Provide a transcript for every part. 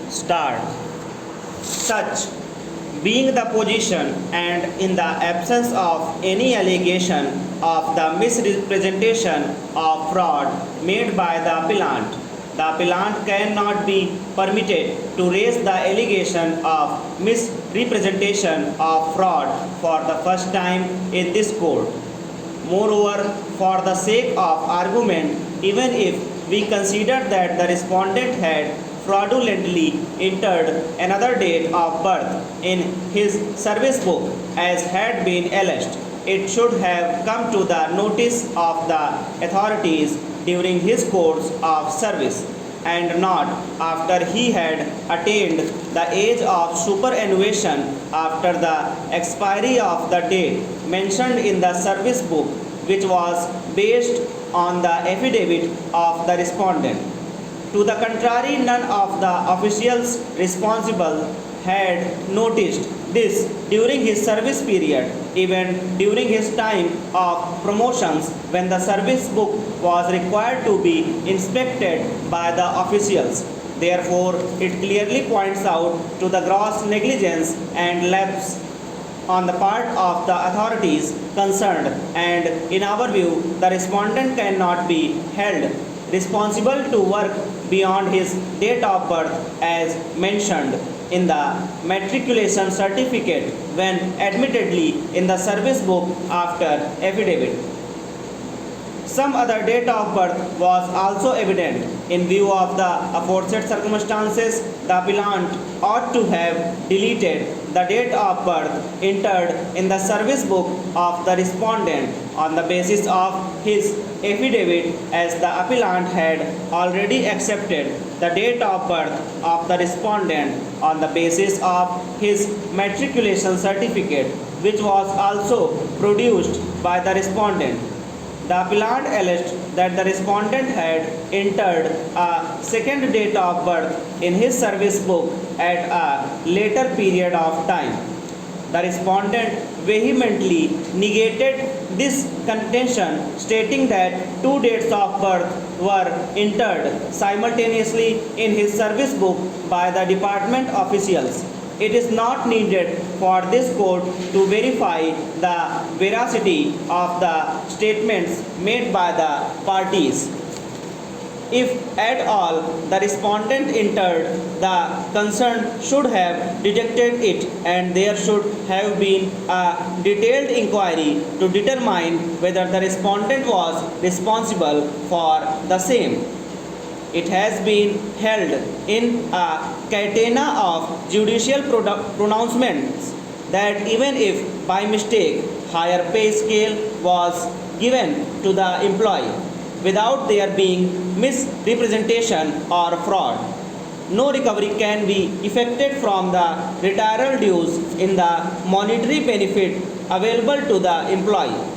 Start. Such being the position and in the absence of any allegation of the misrepresentation of fraud made by the appellant cannot be permitted to raise the allegation of misrepresentation of fraud for the first time in this court. Moreover, for the sake of argument, even if we consider that the respondent had fraudulently entered another date of birth in his service book as had been alleged, it should have come to the notice of the authorities during his course of service and not after he had attained the age of superannuation after the expiry of the date mentioned in the service book, which was based on the affidavit of the respondent. To the contrary, none of the officials responsible had noticed this during his service period, even during his time of promotions when the service book was required to be inspected by the officials. Therefore, it clearly points out to the gross negligence and lapse on the part of the authorities concerned, and in our view, the respondent cannot be held responsible to work beyond his date of birth as mentioned in the matriculation certificate when admittedly in the service book after affidavit. Some other date of birth was also evident. In view of the aforesaid circumstances, the appellant ought to have deleted the date of birth entered in the service book of the respondent on the basis of his affidavit, as the appellant had already accepted the date of birth of the respondent on the basis of his matriculation certificate, which was also produced by the respondent. The appellant alleged that the respondent had entered a second date of birth in his service book at a later period of time. The respondent vehemently negated this contention, stating that two dates of birth were entered simultaneously in his service book by the department officials. It is not needed for this court to verify the veracity of the statements made by the parties. If at all the respondent entered, the concerned should have detected it, and there should have been a detailed inquiry to determine whether the respondent was responsible for the same. It has been held in a catena of judicial pronouncements that even if by mistake higher pay scale was given to the employee without there being misrepresentation or fraud, no recovery can be effected from the retirement dues in the monetary benefit available to the employee.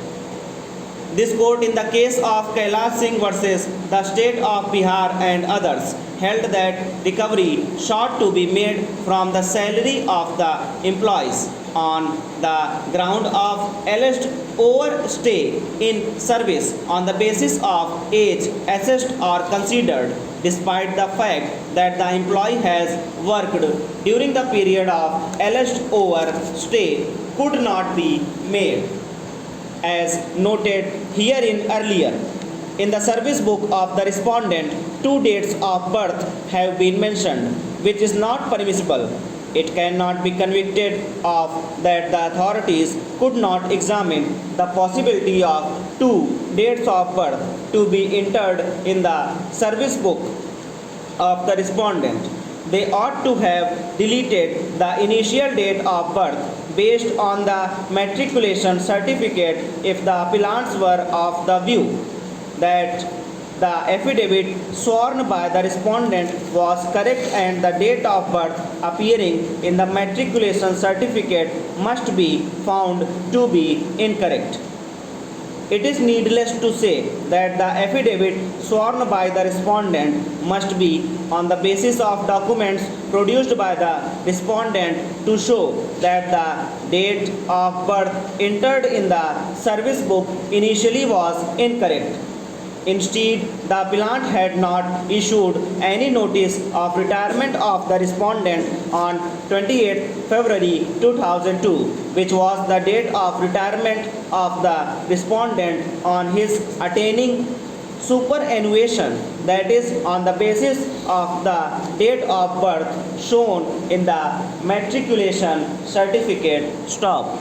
This court, in the case of Kailash Singh versus the state of Bihar and others, held that recovery sought to be made from the salary of the employees on the ground of alleged overstay in service on the basis of age assessed or considered, despite the fact that the employee has worked during the period of alleged overstay could not be made. As noted herein earlier, in the service book of the respondent, two dates of birth have been mentioned, which is not permissible. It cannot be convicted of that the authorities could not examine the possibility of two dates of birth to be entered in the service book of the respondent. They ought to have deleted the initial date of birth based on the matriculation certificate if the appellants were of the view that the affidavit sworn by the respondent was correct and the date of birth appearing in the matriculation certificate must be found to be incorrect. It is needless to say that the affidavit sworn by the respondent must be on the basis of documents produced by the respondent to show that the date of birth entered in the service book initially was incorrect. Instead, the appellant had not issued any notice of retirement of the respondent on 28 February 2002, which was the date of retirement of the respondent on his attaining superannuation, that is, on the basis of the date of birth shown in the matriculation certificate. Stop.